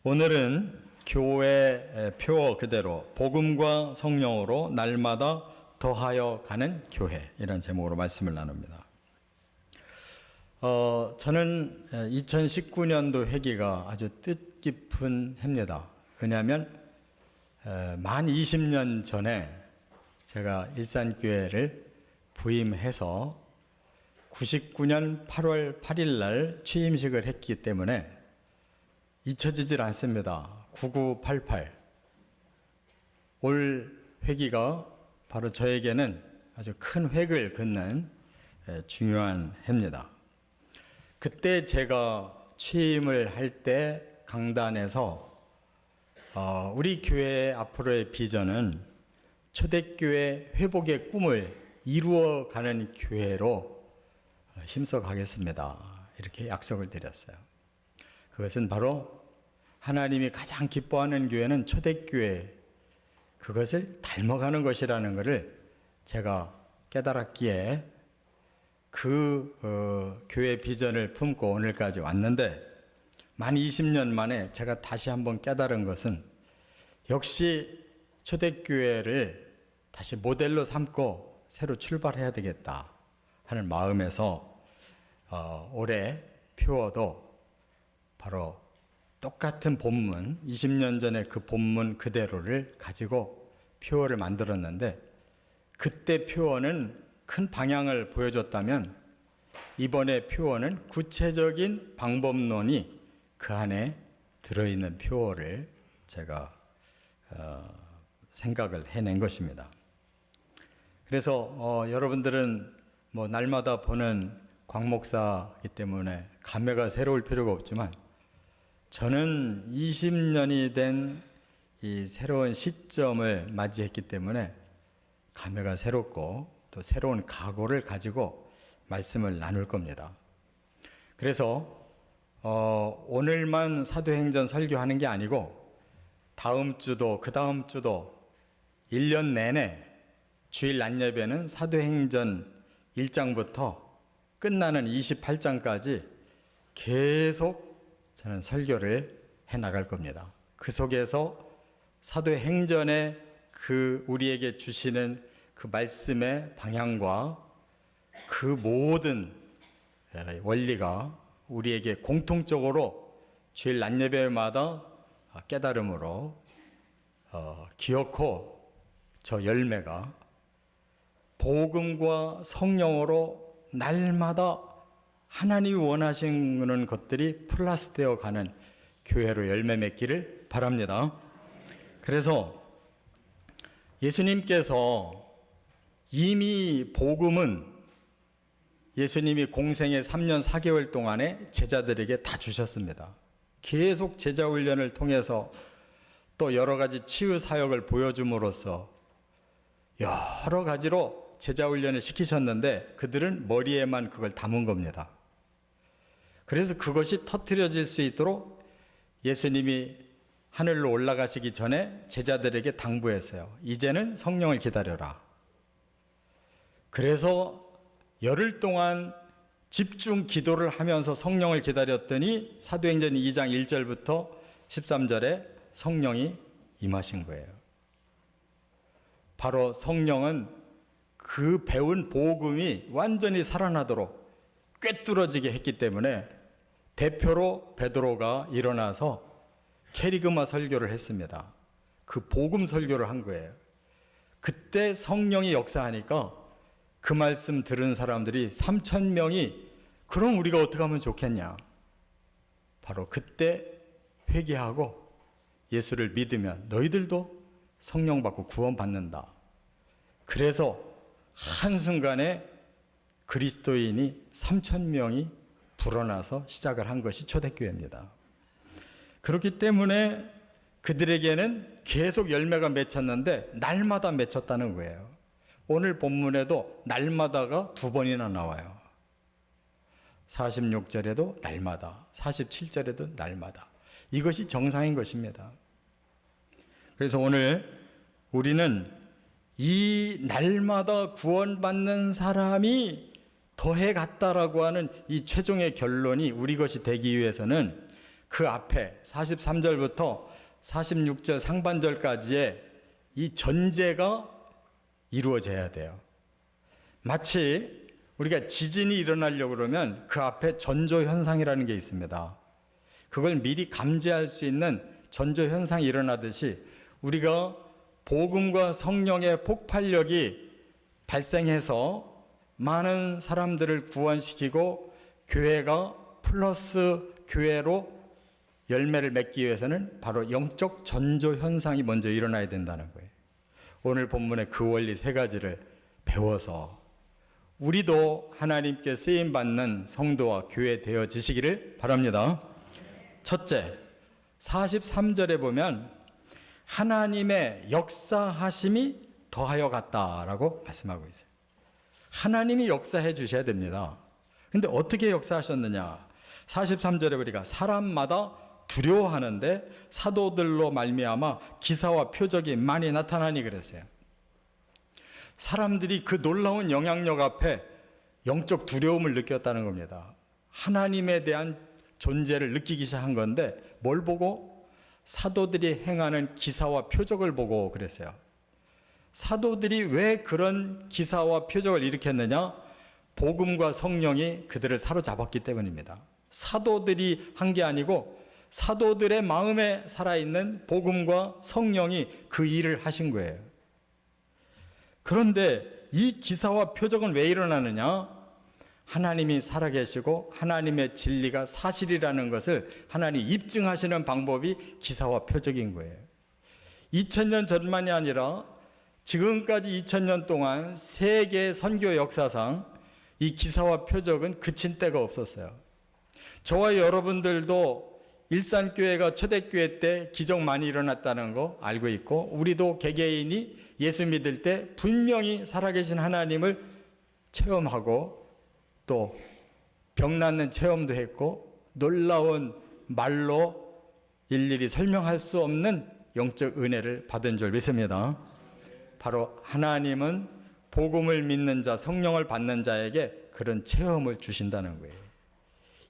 오늘은 교회 표어 그대로 복음과 성령으로 날마다 더하여 가는 교회, 이런 제목으로 말씀을 나눕니다. 저는 2019년도 회기가 아주 뜻깊은 해입니다. 왜냐하면 만 20년 전에 제가 일산교회를 부임해서 99년 8월 8일 날 취임식을 했기 때문에 잊혀지질 않습니다. 9988. 올 회기가 바로 저에게는 아주 큰 획을 긋는 중요한 해입니다. 그때 제가 취임을 할 때 강단에서 우리 교회의 앞으로의 비전은 초대교회 회복의 꿈을 이루어가는 교회로 힘써 가겠습니다. 이렇게 약속을 드렸어요. 그것은 바로 하나님이 가장 기뻐하는 교회는 초대교회, 그것을 닮아가는 것이라는 것을 제가 깨달았기에 그 교회 비전을 품고 오늘까지 왔는데, 만 20년 만에 제가 다시 한번 깨달은 것은 역시 초대교회를 다시 모델로 삼고 새로 출발해야 되겠다 하는 마음에서 올해 표어도 바로 똑같은 본문, 20년 전에 그 본문 그대로를 가지고 표어를 만들었는데, 그때 표어는 큰 방향을 보여줬다면 이번에 표어는 구체적인 방법론이 그 안에 들어있는 표어를 제가 생각을 해낸 것입니다. 그래서 여러분들은 뭐 날마다 보는 광 목사이기 때문에 감회가 새로울 필요가 없지만, 저는 20년이 된 이 새로운 시점을 맞이했기 때문에 감회가 새롭고 또 새로운 각오를 가지고 말씀을 나눌 겁니다. 그래서 오늘만 사도행전 설교하는 게 아니고 다음 주도 그 다음 주도 1년 내내 주일 낮 예배는 사도행전 1장부터 끝나는 28장까지 계속 저는 설교를 해나갈 겁니다. 그 속에서 사도행전에 그 우리에게 주시는 그 말씀의 방향과 그 모든 원리가 우리에게 공통적으로 주일 낮 예배마다 깨달음으로 기어코 저 열매가 복음과 성령으로 날마다 하나님이 원하시는 것들이 플러스 되어 가는 교회로 열매 맺기를 바랍니다. 그래서 예수님께서 이미 복음은 예수님이 공생의 3년 4개월 동안에 제자들에게 다 주셨습니다. 계속 제자 훈련을 통해서 또 여러 가지 치유 사역을 보여줌으로써 여러 가지로 제자 훈련을 시키셨는데 그들은 머리에만 그걸 담은 겁니다. 그래서 그것이 터뜨려질 수 있도록 예수님이 하늘로 올라가시기 전에 제자들에게 당부했어요. 이제는 성령을 기다려라. 그래서 열흘 동안 집중 기도를 하면서 성령을 기다렸더니 사도행전 2장 1절부터 13절에 성령이 임하신 거예요. 바로 성령은 그 배운 복음이 완전히 살아나도록 꿰뚫어지게 했기 때문에 대표로 베드로가 일어나서 캐리그마 설교를 했습니다. 그 복음 설교를 한 거예요. 그때 성령이 역사하니까 그 말씀 들은 사람들이 3,000명이 그럼 우리가 어떻게 하면 좋겠냐. 바로 그때 회개하고 예수를 믿으면 너희들도 성령 받고 구원 받는다. 그래서 한순간에 그리스도인이 3,000명이 불어나서 시작을 한 것이 초대교회입니다. 그렇기 때문에 그들에게는 계속 열매가 맺혔는데 날마다 맺혔다는 거예요. 오늘 본문에도 날마다가 2번이나 나와요. 46절에도 날마다, 47절에도 날마다. 이것이 정상인 것입니다. 그래서 오늘 우리는 이 날마다 구원받는 사람이 더해 갔다라고 하는 이 최종의 결론이 우리 것이 되기 위해서는 그 앞에 43절부터 46절 상반절까지의 이 전제가 이루어져야 돼요. 마치 우리가 지진이 일어나려고 그러면 그 앞에 전조현상이라는 게 있습니다. 그걸 미리 감지할 수 있는 전조현상이 일어나듯이 우리가 복음과 성령의 폭발력이 발생해서 많은 사람들을 구원시키고 교회가 플러스 교회로 열매를 맺기 위해서는 바로 영적 전조현상이 먼저 일어나야 된다는 거예요. 오늘 본문의 그 원리 세 가지를 배워서 우리도 하나님께 쓰임받는 성도와 교회 되어지시기를 바랍니다. 첫째, 43절에 보면 하나님의 역사하심이 더하여 갔다라고 말씀하고 있어요. 하나님이 역사해 주셔야 됩니다. 근데 어떻게 역사하셨느냐? 43절에 보니까 사람마다 두려워하는데 사도들로 말미암아 기사와 표적이 많이 나타나니 그랬어요. 사람들이 그 놀라운 영향력 앞에 영적 두려움을 느꼈다는 겁니다. 하나님에 대한 존재를 느끼기 시작한 건데 뭘 보고? 사도들이 행하는 기사와 표적을 보고 그랬어요. 사도들이 왜 그런 기사와 표적을 일으켰느냐? 복음과 성령이 그들을 사로잡았기 때문입니다. 사도들이 한 게 아니고 사도들의 마음에 살아있는 복음과 성령이 그 일을 하신 거예요. 그런데 이 기사와 표적은 왜 일어나느냐? 하나님이 살아계시고 하나님의 진리가 사실이라는 것을 하나님이 입증하시는 방법이 기사와 표적인 거예요. 2000년 전만이 아니라 지금까지 2000년 동안 세계 선교 역사상 이 기사와 표적은 그친 때가 없었어요. 저와 여러분들도 일산교회가 초대교회 때 기적 많이 일어났다는 거 알고 있고, 우리도 개개인이 예수 믿을 때 분명히 살아계신 하나님을 체험하고 또 병 낫는 체험도 했고 놀라운 말로 일일이 설명할 수 없는 영적 은혜를 받은 줄 믿습니다. 바로 하나님은 복음을 믿는 자, 성령을 받는 자에게 그런 체험을 주신다는 거예요.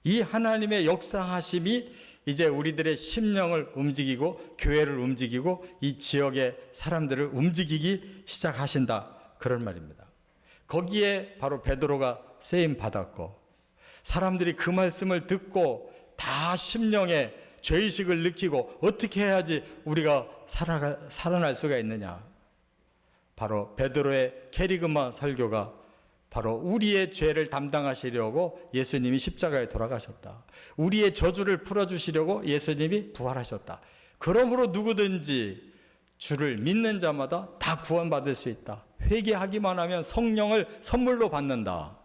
이 하나님의 역사하심이 이제 우리들의 심령을 움직이고 교회를 움직이고 이 지역의 사람들을 움직이기 시작하신다, 그런 말입니다. 거기에 바로 베드로가 쓰임 받았고 사람들이 그 말씀을 듣고 다 심령에 죄의식을 느끼고 어떻게 해야지 우리가 살아날 수가 있느냐. 바로 베드로의 케리그마 설교가 바로 우리의 죄를 담당하시려고 예수님이 십자가에 돌아가셨다. 우리의 저주를 풀어주시려고 예수님이 부활하셨다. 그러므로 누구든지 주를 믿는 자마다 다 구원받을 수 있다. 회개하기만 하면 성령을 선물로 받는다.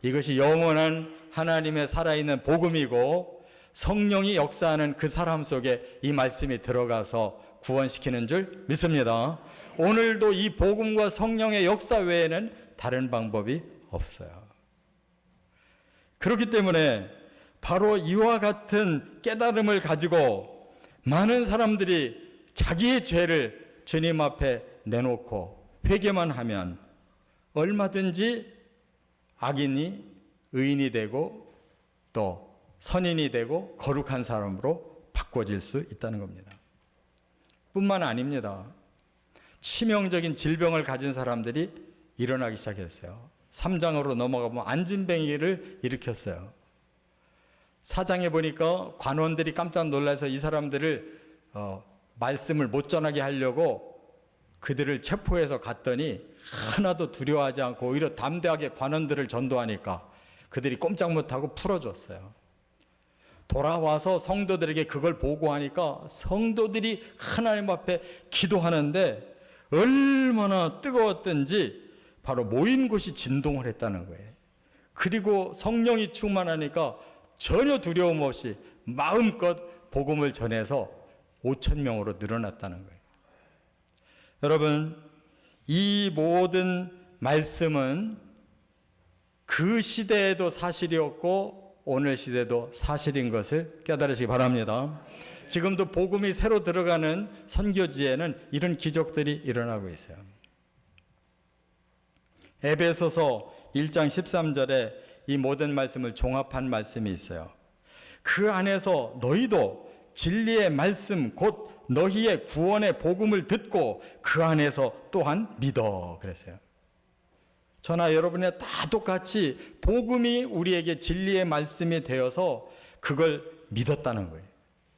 이것이 영원한 하나님의 살아있는 복음이고 성령이 역사하는 그 사람 속에 이 말씀이 들어가서 구원시키는 줄 믿습니다. 오늘도 이 복음과 성령의 역사 외에는 다른 방법이 없어요. 그렇기 때문에 바로 이와 같은 깨달음을 가지고 많은 사람들이 자기의 죄를 주님 앞에 내놓고 회개만 하면 얼마든지 악인이 의인이 되고 또 선인이 되고 거룩한 사람으로 바꿔질 수 있다는 겁니다. 뿐만 아닙니다. 치명적인 질병을 가진 사람들이 일어나기 시작했어요. 3장으로 넘어가보면 안진뱅이를 일으켰어요. 4장에 보니까 관원들이 깜짝 놀라서 이 사람들을 말씀을 못 전하게 하려고 그들을 체포해서 갔더니 하나도 두려워하지 않고 오히려 담대하게 관원들을 전도하니까 그들이 꼼짝 못하고 풀어줬어요. 돌아와서 성도들에게 그걸 보고하니까 성도들이 하나님 앞에 기도하는데 얼마나 뜨거웠던지 바로 모인 곳이 진동을 했다는 거예요. 그리고 성령이 충만하니까 전혀 두려움 없이 마음껏 복음을 전해서 5,000명으로 늘어났다는 거예요. 여러분, 이 모든 말씀은 그 시대에도 사실이었고 오늘 시대도 사실인 것을 깨달으시기 바랍니다. 지금도 복음이 새로 들어가는 선교지에는 이런 기적들이 일어나고 있어요. 에베소서 1장 13절에 이 모든 말씀을 종합한 말씀이 있어요. 그 안에서 너희도 진리의 말씀 곧 너희의 구원의 복음을 듣고 그 안에서 또한 믿어 그랬어요. 저나 여러분이 다 똑같이 복음이 우리에게 진리의 말씀이 되어서 그걸 믿었다는 거예요.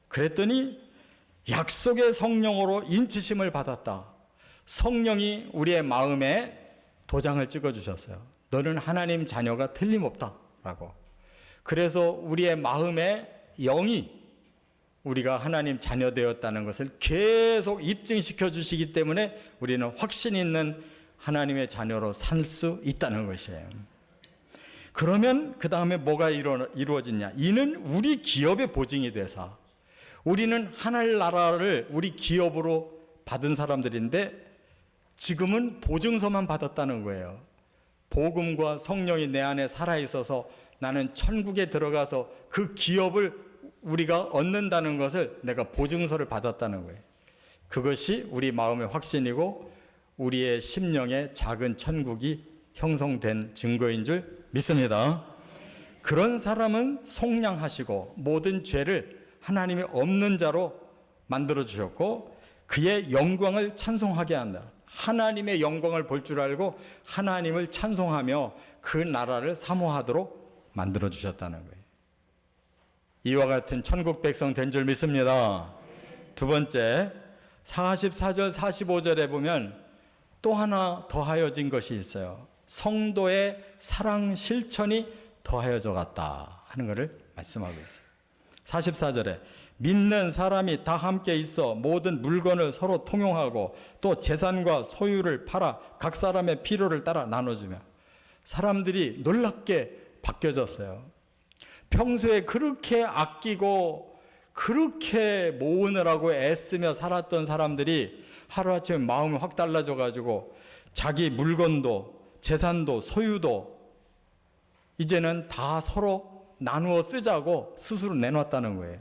그랬더니 약속의 성령으로 인치심을 받았다. 성령이 우리의 마음에 도장을 찍어주셨어요. 너는 하나님 자녀가 틀림없다 라고. 그래서 우리의 마음에 영이 우리가 하나님 자녀 되었다는 것을 계속 입증시켜 주시기 때문에 우리는 확신 있는 하나님의 자녀로 살 수 있다는 것이에요. 그러면 그 다음에 뭐가 이루어지냐? 이는 우리 기업의 보증이 되사. 우리는 하늘나라를 우리 기업으로 받은 사람들인데 지금은 보증서만 받았다는 거예요. 복음과 성령이 내 안에 살아있어서 나는 천국에 들어가서 그 기업을 우리가 얻는다는 것을 내가 보증서를 받았다는 거예요. 그것이 우리 마음의 확신이고 우리의 심령의 작은 천국이 형성된 증거인 줄 믿습니다. 그런 사람은 속량하시고 모든 죄를 하나님이 없는 자로 만들어 주셨고 그의 영광을 찬송하게 한다. 하나님의 영광을 볼 줄 알고 하나님을 찬송하며 그 나라를 사모하도록 만들어 주셨다는 거예요. 이와 같은 천국 백성 된 줄 믿습니다. 두 번째, 44절 45절에 보면 또 하나 더하여진 것이 있어요. 성도의 사랑 실천이 더하여져 갔다 하는 것을 말씀하고 있어요. 44절에 믿는 사람이 다 함께 있어 모든 물건을 서로 통용하고 또 재산과 소유를 팔아 각 사람의 필요를 따라 나눠주며. 사람들이 놀랍게 바뀌어졌어요. 평소에 그렇게 아끼고 그렇게 모으느라고 애쓰며 살았던 사람들이 하루아침에 마음이 확 달라져 가지고 자기 물건도 재산도 소유도 이제는 다 서로 나누어 쓰자고 스스로 내놨다는 거예요.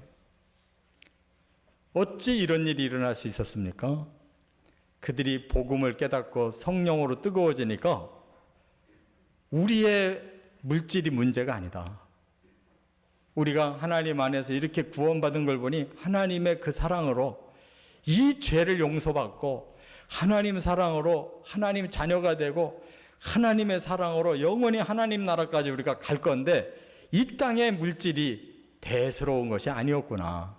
어찌 이런 일이 일어날 수 있었습니까? 그들이 복음을 깨닫고 성령으로 뜨거워지니까 우리의 물질이 문제가 아니다. 우리가 하나님 안에서 이렇게 구원받은 걸 보니 하나님의 그 사랑으로 이 죄를 용서받고 하나님 사랑으로 하나님 자녀가 되고 하나님의 사랑으로 영원히 하나님 나라까지 우리가 갈 건데 이 땅의 물질이 대수로운 것이 아니었구나.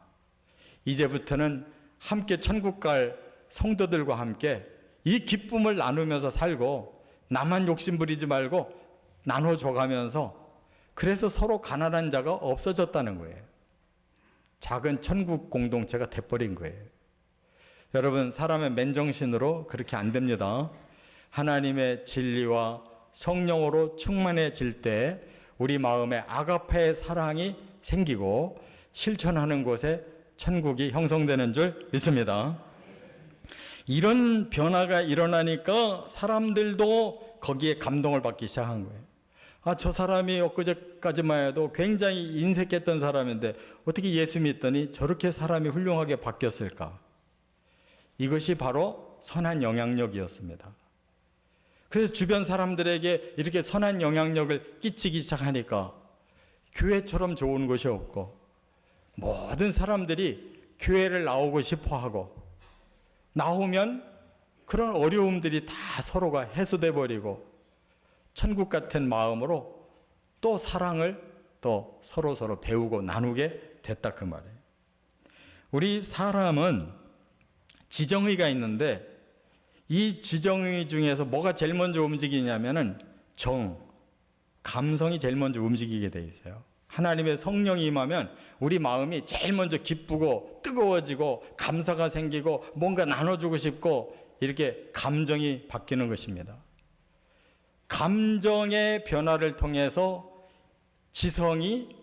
이제부터는 함께 천국 갈 성도들과 함께 이 기쁨을 나누면서 살고 나만 욕심 부리지 말고 나눠줘가면서 그래서 서로 가난한 자가 없어졌다는 거예요. 작은 천국 공동체가 돼버린 거예요. 여러분, 사람의 맨정신으로 그렇게 안 됩니다. 하나님의 진리와 성령으로 충만해질 때 우리 마음에 아가페의 사랑이 생기고 실천하는 곳에 천국이 형성되는 줄 믿습니다. 이런 변화가 일어나니까 사람들도 거기에 감동을 받기 시작한 거예요. 아, 저 사람이 엊그제까지만 해도 굉장히 인색했던 사람인데 어떻게 예수 믿더니 저렇게 사람이 훌륭하게 바뀌었을까? 이것이 바로 선한 영향력이었습니다. 그래서 주변 사람들에게 이렇게 선한 영향력을 끼치기 시작하니까 교회처럼 좋은 곳이 없고 모든 사람들이 교회를 나오고 싶어 하고 나오면 그런 어려움들이 다 서로가 해소돼 버리고 천국 같은 마음으로 또 사랑을 또 서로 배우고 나누게 됐다 그 말이에요. 우리 사람은 지정의가 있는데 이 지정의 중에서 뭐가 제일 먼저 움직이냐면은 감성이 제일 먼저 움직이게 돼 있어요. 하나님의 성령이 임하면 우리 마음이 제일 먼저 기쁘고 뜨거워지고 감사가 생기고 뭔가 나눠주고 싶고 이렇게 감정이 바뀌는 것입니다. 감정의 변화를 통해서 지성이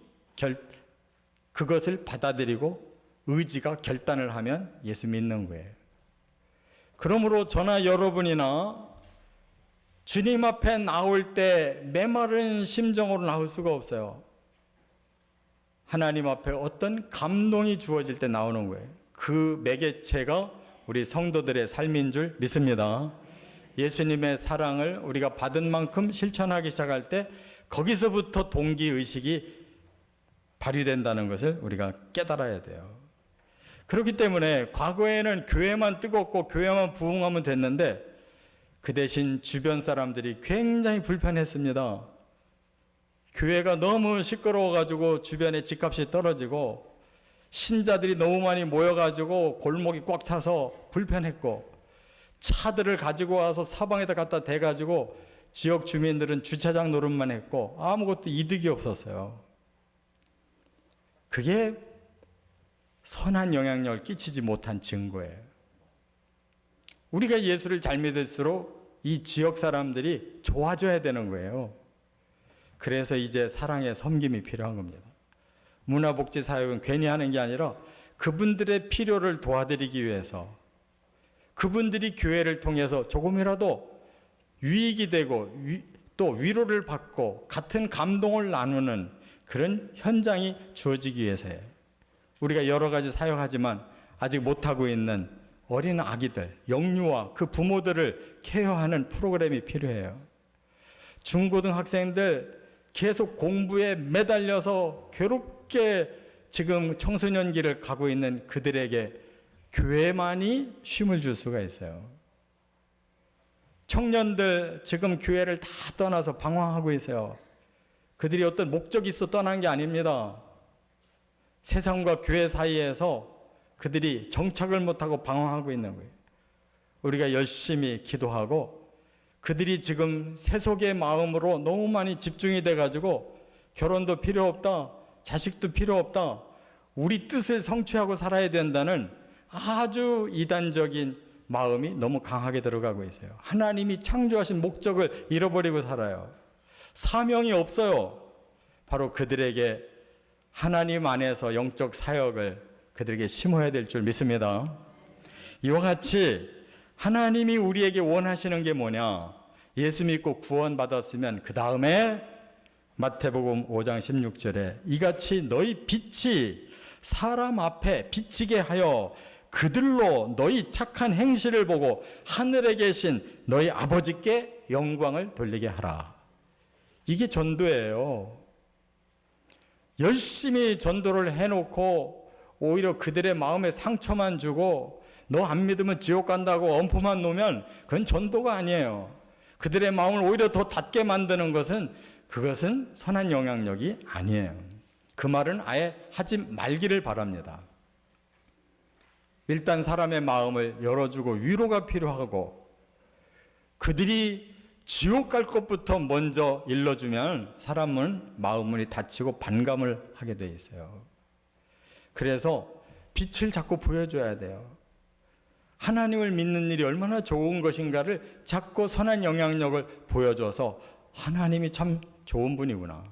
그것을 받아들이고 의지가 결단을 하면 예수 믿는 거예요. 그러므로 저나 여러분이나 주님 앞에 나올 때 메마른 심정으로 나올 수가 없어요. 하나님 앞에 어떤 감동이 주어질 때 나오는 거예요. 그 매개체가 우리 성도들의 삶인 줄 믿습니다. 예수님의 사랑을 우리가 받은 만큼 실천하기 시작할 때 거기서부터 동기의식이 발휘된다는 것을 우리가 깨달아야 돼요. 그렇기 때문에 과거에는 교회만 뜨겁고 교회만 부흥하면 됐는데 그 대신 주변 사람들이 굉장히 불편했습니다. 교회가 너무 시끄러워가지고 주변에 집값이 떨어지고 신자들이 너무 많이 모여가지고 골목이 꽉 차서 불편했고 차들을 가지고 와서 사방에다 갖다 대가지고 지역 주민들은 주차장 노릇만 했고 아무것도 이득이 없었어요. 그게 선한 영향력을 끼치지 못한 증거예요. 우리가 예수를 잘 믿을수록 이 지역 사람들이 좋아져야 되는 거예요. 그래서 이제 사랑의 섬김이 필요한 겁니다. 문화복지 사역은 괜히 하는 게 아니라 그분들의 필요를 도와드리기 위해서 그분들이 교회를 통해서 조금이라도 유익이 되고 또 위로를 받고 같은 감동을 나누는 그런 현장이 주어지기 위해서예요. 우리가 여러 가지 사역하지만 아직 못하고 있는 어린 아기들, 영유아, 그 부모들을 케어하는 프로그램이 필요해요. 중고등학생들 계속 공부에 매달려서 괴롭게 지금 청소년기를 가고 있는 그들에게 교회만이 쉼을 줄 수가 있어요. 청년들 지금 교회를 다 떠나서 방황하고 있어요. 그들이 어떤 목적이 있어 떠난 게 아닙니다. 세상과 교회 사이에서 그들이 정착을 못하고 방황하고 있는 거예요. 우리가 열심히 기도하고 그들이 지금 세속의 마음으로 너무 많이 집중이 돼가지고 결혼도 필요 없다, 자식도 필요 없다, 우리 뜻을 성취하고 살아야 된다는 아주 이단적인 마음이 너무 강하게 들어가고 있어요. 하나님이 창조하신 목적을 잃어버리고 살아요. 사명이 없어요. 바로 그들에게 하나님 안에서 영적 사역을 그들에게 심어야 될 줄 믿습니다. 이와 같이 하나님이 우리에게 원하시는 게 뭐냐? 예수 믿고 구원받았으면 그 다음에 마태복음 5장 16절에 이같이 너희 빛이 사람 앞에 비치게 하여 그들로 너희 착한 행실을 보고 하늘에 계신 너희 아버지께 영광을 돌리게 하라. 이게 전도예요. 열심히 전도를 해놓고 오히려 그들의 마음에 상처만 주고 너 안 믿으면 지옥 간다고 엄포만 놓으면 그건 전도가 아니에요. 그들의 마음을 오히려 더 닫게 만드는 것은 그것은 선한 영향력이 아니에요. 그 말은 아예 하지 말기를 바랍니다. 일단 사람의 마음을 열어주고 위로가 필요하고 그들이 지옥 갈 것부터 먼저 일러주면 사람은 마음문이 닫히고 반감을 하게 돼 있어요. 그래서 빛을 자꾸 보여줘야 돼요. 하나님을 믿는 일이 얼마나 좋은 것인가를 자꾸 선한 영향력을 보여줘서 하나님이 참 좋은 분이구나,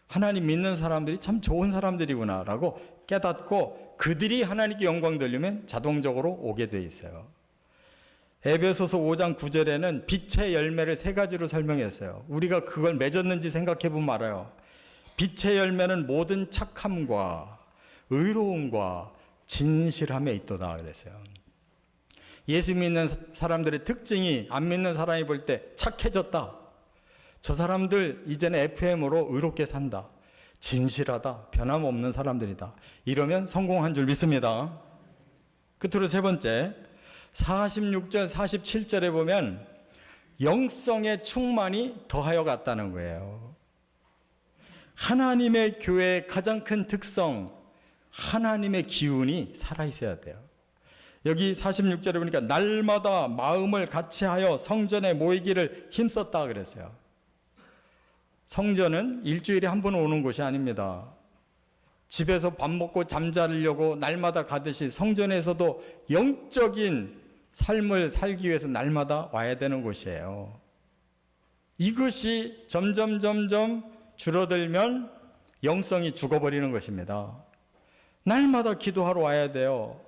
하나님 믿는 사람들이 참 좋은 사람들이구나 라고 깨닫고 그들이 하나님께 영광 돌리면 자동적으로 오게 돼 있어요. 에베소서 5장 9절에는 빛의 열매를 세 가지로 설명했어요. 우리가 그걸 맺었는지 생각해 보면 알아요. 빛의 열매는 모든 착함과 의로움과 진실함에 있도다 그랬어요. 예수 믿는 사람들의 특징이 안 믿는 사람이 볼 때 착해졌다, 저 사람들 이제는 FM으로 의롭게 산다, 진실하다, 변함없는 사람들이다, 이러면 성공한 줄 믿습니다. 끝으로 세 번째, 46절 47절에 보면 영성의 충만이 더하여 갔다는 거예요. 하나님의 교회의 가장 큰 특성, 하나님의 기운이 살아있어야 돼요. 여기 46절에 보니까 날마다 마음을 같이하여 성전에 모이기를 힘썼다 그랬어요. 성전은 일주일에 한 번 오는 곳이 아닙니다. 집에서 밥 먹고 잠자려고 날마다 가듯이 성전에서도 영적인 삶을 살기 위해서 날마다 와야 되는 곳이에요. 이것이 점점 줄어들면 영성이 죽어버리는 것입니다. 날마다 기도하러 와야 돼요.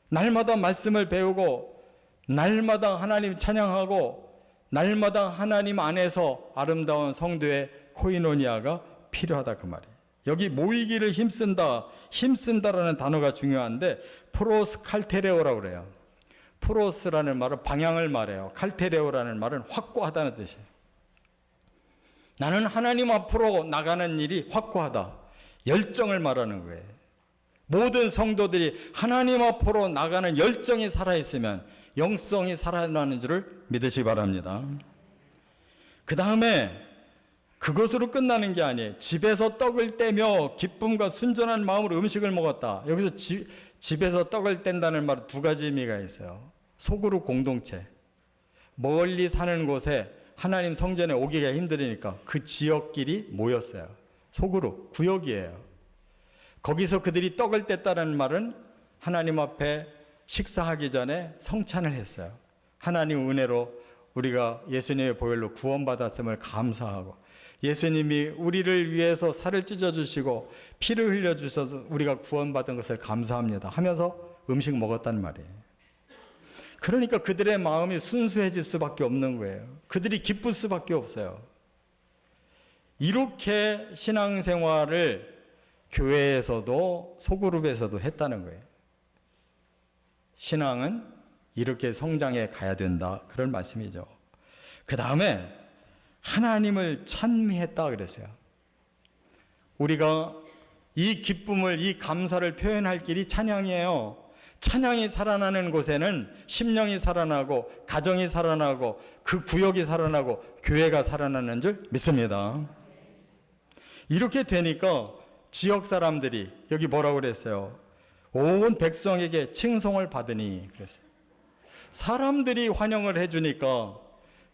날마다 말씀을 배우고 날마다 하나님 찬양하고 날마다 하나님 안에서 아름다운 성도의 코이노니아가 필요하다 그 말이에요. 여기 모이기를 힘쓴다라는 단어가 중요한데 프로스 칼테레오라고 그래요. 프로스라는 말은 방향을 말해요. 칼테레오라는 말은 확고하다는 뜻이에요. 나는 하나님 앞으로 나가는 일이 확고하다. 열정을 말하는 거예요. 모든 성도들이 하나님 앞으로 나가는 열정이 살아있으면 영성이 살아나는 줄을 믿으시기 바랍니다. 그 다음에 그것으로 끝나는 게 아니에요. 집에서 떡을 떼며 기쁨과 순전한 마음으로 음식을 먹었다. 여기서 집에서 떡을 뗀다는 말은 두 가지 의미가 있어요. 소그룹 공동체. 멀리 사는 곳에 하나님 성전에 오기가 힘들으니까 그 지역끼리 모였어요. 소그룹, 구역이에요. 거기서 그들이 떡을 뗐다는 말은 하나님 앞에 식사하기 전에 성찬을 했어요. 하나님 은혜로 우리가 예수님의 보혈로 구원받았음을 감사하고 예수님이 우리를 위해서 살을 찢어주시고 피를 흘려주셔서 우리가 구원받은 것을 감사합니다 하면서 음식 먹었단 말이에요. 그러니까 그들의 마음이 순수해질 수밖에 없는 거예요. 그들이 기쁠 수밖에 없어요. 이렇게 신앙생활을 교회에서도 소그룹에서도 했다는 거예요. 신앙은 이렇게 성장해 가야 된다, 그런 말씀이죠. 그 다음에 하나님을 찬미했다 그랬어요. 우리가 이 기쁨을, 이 감사를 표현할 길이 찬양이에요. 찬양이 살아나는 곳에는 심령이 살아나고 가정이 살아나고 그 구역이 살아나고 교회가 살아나는 줄 믿습니다. 이렇게 되니까 지역 사람들이 여기 뭐라고 그랬어요? 온 백성에게 칭송을 받으니 그랬어요. 사람들이 환영을 해주니까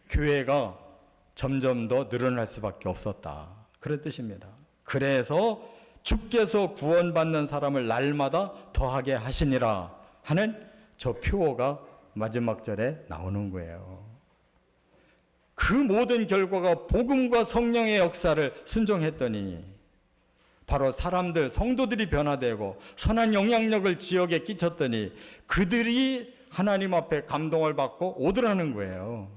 교회가 점점 더 늘어날 수밖에 없었다, 그런 뜻입니다. 그래서 주께서 구원받는 사람을 날마다 더하게 하시니라 하는 저 표어가 마지막 절에 나오는 거예요. 그 모든 결과가 복음과 성령의 역사를 순종했더니 바로 사람들, 성도들이 변화되고 선한 영향력을 지역에 끼쳤더니 그들이 하나님 앞에 감동을 받고 오더라는 거예요.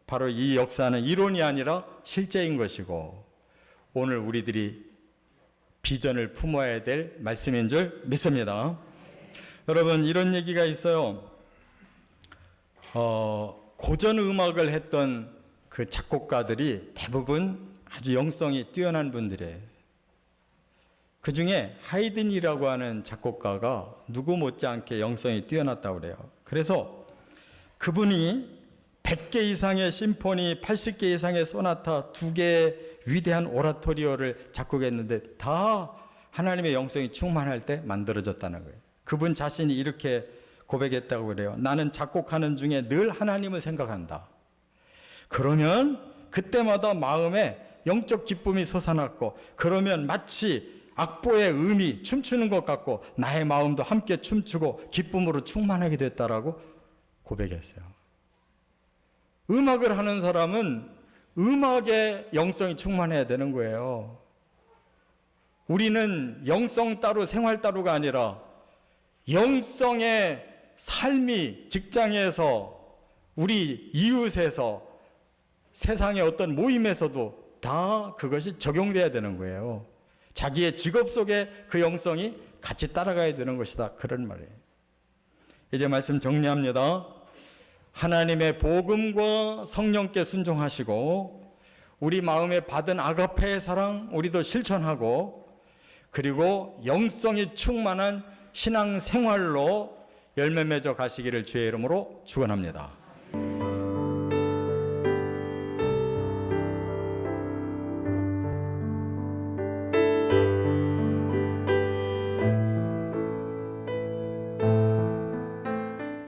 바로 이 역사는 이론이 아니라 실제인 것이고 오늘 우리들이 비전을 품어야 될 말씀인 줄 믿습니다. 여러분, 이런 얘기가 있어요. 고전 음악을 했던 그 작곡가들이 대부분 아주 영성이 뛰어난 분들이에요. 그 중에 하이든이라고 하는 작곡가가 누구 못지않게 영성이 뛰어났다고 그래요. 그래서 그분이 100개 이상의 심포니, 80개 이상의 소나타, 2개의 위대한 오라토리오를 작곡했는데 다 하나님의 영성이 충만할 때 만들어졌다는 거예요. 그분 자신이 이렇게 고백했다고 그래요. 나는 작곡하는 중에 늘 하나님을 생각한다. 그러면 그때마다 마음에 영적 기쁨이 솟아났고 그러면 마치 악보의 음이 춤추는 것 같고 나의 마음도 함께 춤추고 기쁨으로 충만하게 됐다라고 고백했어요. 음악을 하는 사람은 음악의 영성이 충만해야 되는 거예요. 우리는 영성 따로 생활 따로가 아니라 영성의 삶이 직장에서 우리 이웃에서 세상의 어떤 모임에서도 다 그것이 적용돼야 되는 거예요. 자기의 직업 속에 그 영성이 같이 따라가야 되는 것이다, 그런 말이에요. 이제 말씀 정리합니다. 하나님의 복음과 성령께 순종하시고 우리 마음에 받은 아가페의 사랑 우리도 실천하고 그리고 영성이 충만한 신앙생활로 열매 맺어 가시기를 주의 이름으로 축원합니다.